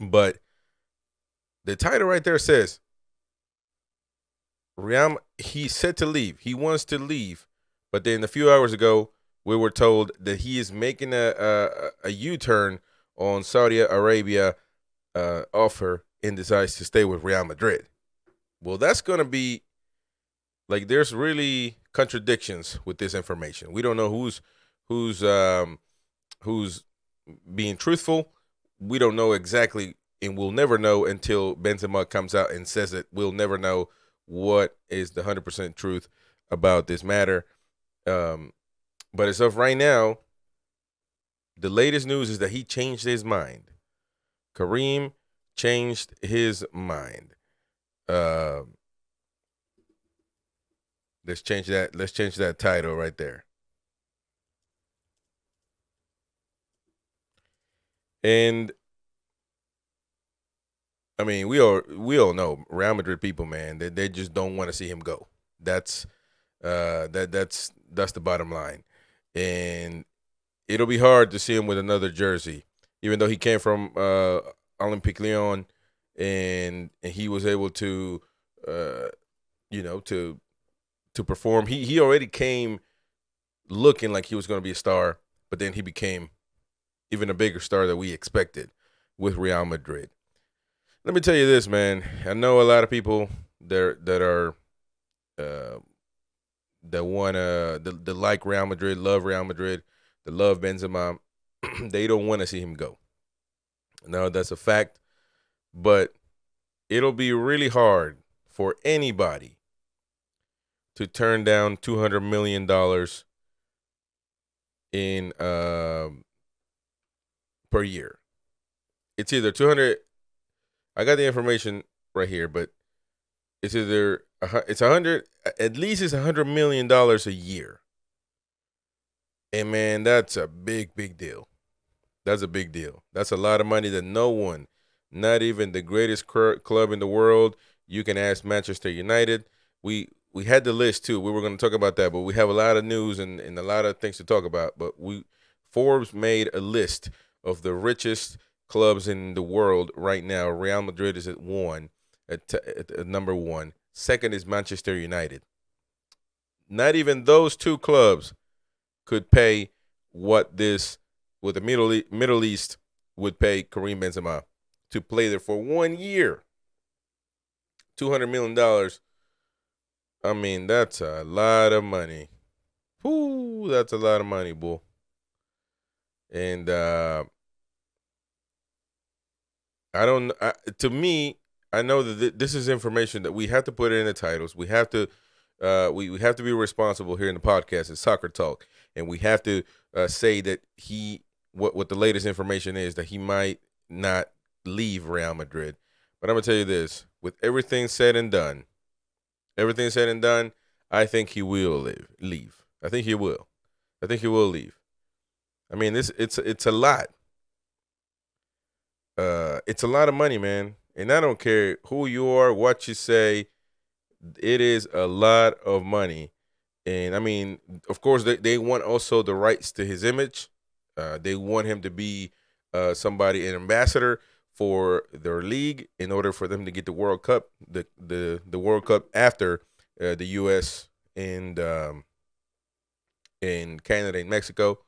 But the title right there says he's set to leave. He wants to leave. But then a few hours ago, we were told that he is making a U-turn on Saudi Arabia offer and decides to stay with Real Madrid. Well, that's going to be like there's really contradictions with this information. We don't know who's being truthful. We don't know exactly, and we'll never know until Benzema comes out and says it. We'll never know what is the 100% truth about this matter. But as of right now, the latest news is that he changed his mind. Karim changed his mind. Let's change that. Let's change that title right there. And I mean, we all know Real Madrid people, man. They just don't want to see him go. That's that's the bottom line. And it'll be hard to see him with another jersey, even though he came from Olympique Lyon, and he was able to, to perform. He already came looking like he was going to be a star, but then he became even a bigger star that we expected with Real Madrid. Let me tell you this, man. I know a lot of people that are that want that like Real Madrid, love Real Madrid, that love Benzema. They don't want to see him go. No, that's a fact. But it'll be really hard for anybody to turn down $200 million in per year. It's either 200. I got the information right here, but it's either it's 100. At least it's $100 million a year. And man, that's a big deal. That's a big deal. That's a lot of money that no one, not even the greatest club in the world. You can ask Manchester United. We had the list too. We were going to talk about that, but we have a lot of news and a lot of things to talk about. But Forbes made a list of the richest clubs in the world right now. Real Madrid is at number one. Second is Manchester United. Not even those two clubs could pay what the Middle East would pay Karim Benzema to play there for 1 year. $200 million. I mean, that's a lot of money. Whoo, that's a lot of money, boy. And to me, I know that this is information that we have to put in the titles. We have to we have to be responsible here in the podcast. It's Soccer Talk, and we have to say that what the latest information is, that he might not leave Real Madrid. But I'm gonna tell you this: with everything said and done, I think he will leave. I think he will. I think he will leave. I mean, it's a lot. It's a lot of money, man. And I don't care who you are, what you say. It is a lot of money. And I mean, of course, they want also the rights to his image. They want him to be an ambassador for their league in order for them to get the World Cup, the World Cup after the U.S. and Canada and Mexico.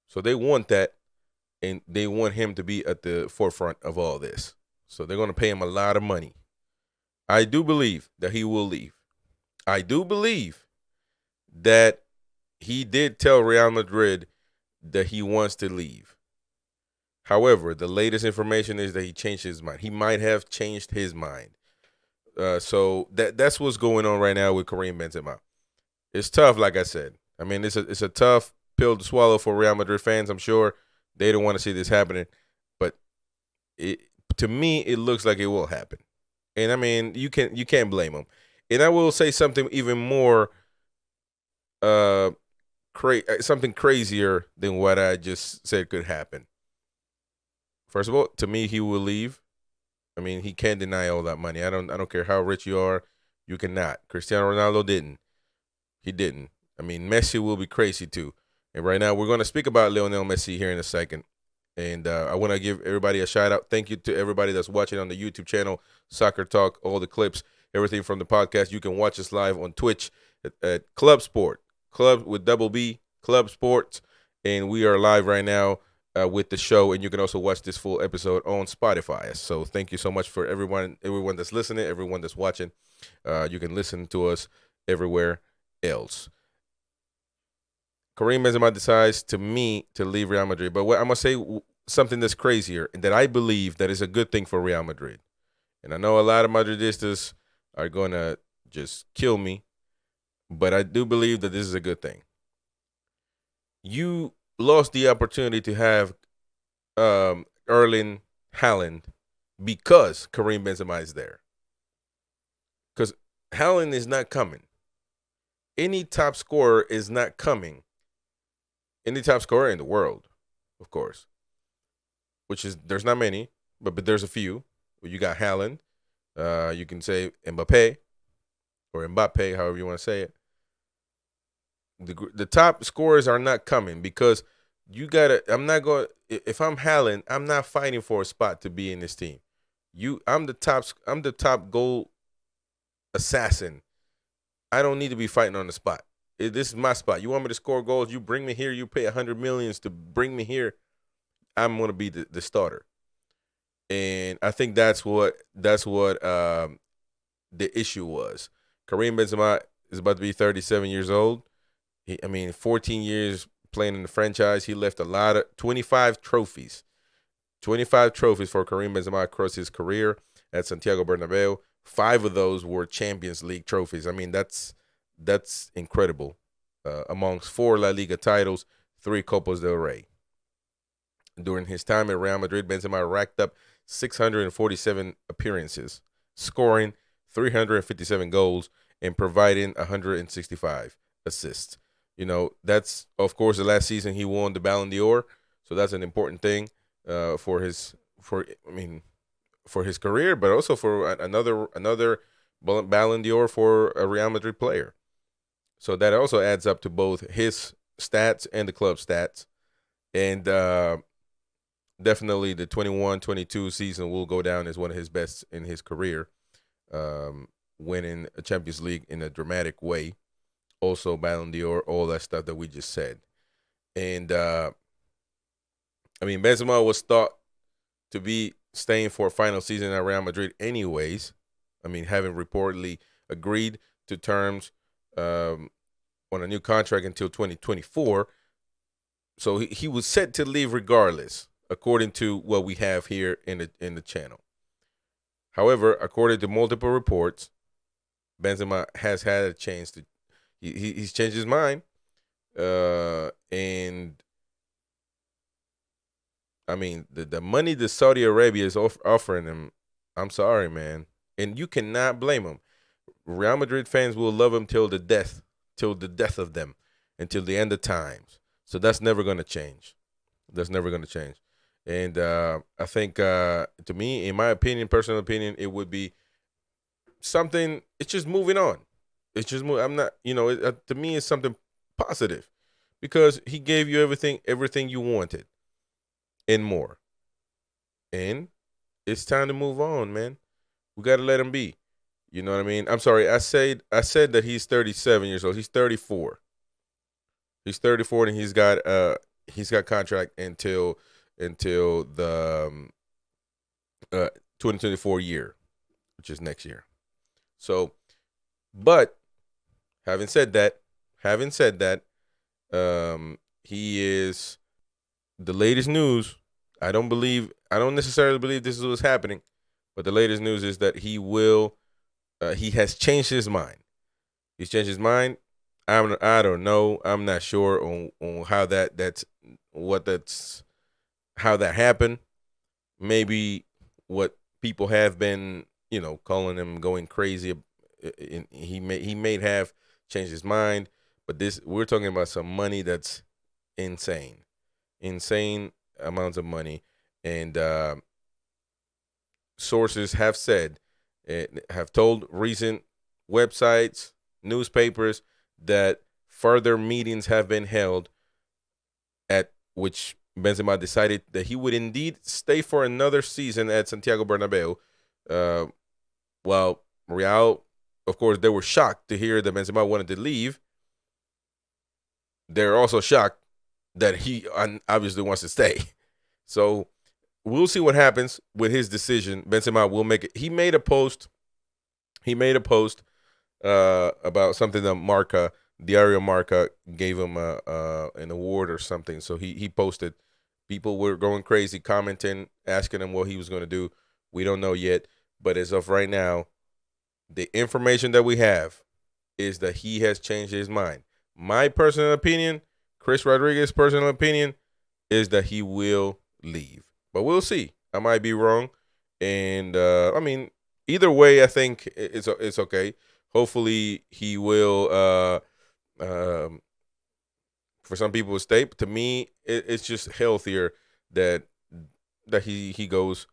So they want that, and they want him to be at the forefront of all this. So they're going to pay him a lot of money. I do believe that he will leave. I do believe that he did tell Real Madrid that he wants to leave. However, the latest information is that he changed his mind. He might have changed his mind. So that's what's going on right now with Karim Benzema. It's tough, like I said. I mean, it's a tough pill to swallow for Real Madrid fans. I'm sure they don't want to see this happening, but to me, it looks like it will happen. And I mean, you can't blame him. And I will say something even more, something crazier than what I just said could happen. First of all, to me, he will leave. I mean, he can't deny all that money. I don't care how rich you are, you cannot. Cristiano Ronaldo didn't. He didn't. I mean, Messi will be crazy too. And right now, we're going to speak about Lionel Messi here in a second. And I want to give everybody a shout out. Thank you to everybody that's watching on the YouTube channel, Soccer Talk, all the clips, everything from the podcast. You can watch us live on Twitch at ClubbSport, Club with double B, ClubbSports. And we are live right now with the show. And you can also watch this full episode on Spotify. So thank you so much for everyone that's listening, everyone that's watching. You can listen to us everywhere else. Karim Benzema decides to leave Real Madrid. But what I'm going to say something that's crazier and that I believe that is a good thing for Real Madrid. And I know a lot of Madridistas are going to just kill me, but I do believe that this is a good thing. You lost the opportunity to have Erling Haaland because Karim Benzema is there. Because Haaland is not coming. Any top scorer is not coming. Any top scorer in the world, of course, which is, there's not many, but there's a few. You got Haaland. You can say Mbappe or Mbappe, however you want to say it. The top scorers are not coming because you got to, if I'm Haaland, I'm not fighting for a spot to be in this team. I'm the top goal assassin. I don't need to be fighting on the spot. This is my spot. You want me to score goals? You bring me here. You pay $100 million to bring me here. I'm going to be the starter. And I think that's what the issue was. Karim Benzema is about to be 37 years old. 14 years playing in the franchise. He left 25 trophies. 25 trophies for Karim Benzema across his career at Santiago Bernabeu. 5 of those were Champions League trophies. That's incredible. Amongst 4 La Liga titles, 3 Copas del Rey. During his time at Real Madrid, Benzema racked up 647 appearances, scoring 357 goals and providing 165 assists. That's, of course, the last season he won the Ballon d'Or, so that's an important thing for his career, but also for another Ballon d'Or for a Real Madrid player. So that also adds up to both his stats and the club stats. And definitely the 21-22 season will go down as one of his best in his career, winning a Champions League in a dramatic way. Also Ballon d'Or, all that stuff that we just said. And, Benzema was thought to be staying for a final season at Real Madrid anyways. Having reportedly agreed to terms on a new contract until 2024. So he was set to leave regardless, according to what we have here in the channel. However, according to multiple reports, Benzema has had a chance to he's changed his mind. And the money that Saudi Arabia is offering him, I'm sorry, man. And you cannot blame him. Real Madrid fans will love him till the death of them, until the end of times. So that's never going to change. And I think, to me, in my opinion, personal opinion, it would be something. It's just moving on. It's just I'm not. To me, it's something positive because he gave you everything you wanted, and more. And it's time to move on, man. We got to let him be. You know what I mean? I'm sorry. I said that he's 37 years old. He's 34. He's 34, and he's got contract until the 2024 year, which is next year. So, but having said that, he is the latest news. I don't necessarily believe this is what's happening, but the latest news is that he has changed his mind. He's changed his mind. I don't know. I'm not sure on how that happened. Maybe what people have been, calling him going crazy. He may have changed his mind, but we're talking about some money that's insane amounts of money, and sources have said, have told recent websites, newspapers, that further meetings have been held at which Benzema decided that he would indeed stay for another season at Santiago Bernabeu. While Real, of course, they were shocked to hear that Benzema wanted to leave. They're also shocked that he obviously wants to stay. So we'll see what happens with his decision. Benzema will make it. He made a post. About something that Marca, Diario Marca, gave him an award or something. So he posted. People were going crazy, commenting, asking him what he was going to do. We don't know yet. But as of right now, the information that we have is that he has changed his mind. My personal opinion, Chris Rodriguez's personal opinion, is that he will leave. But we'll see. I might be wrong. And, I mean, either way, I think it's okay. Hopefully he will, for some people, stay. But to me, it's just healthier that he goes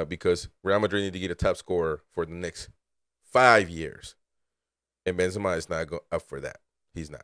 because Real Madrid need to get a top scorer for the next 5 years. And Benzema is not up for that. He's not.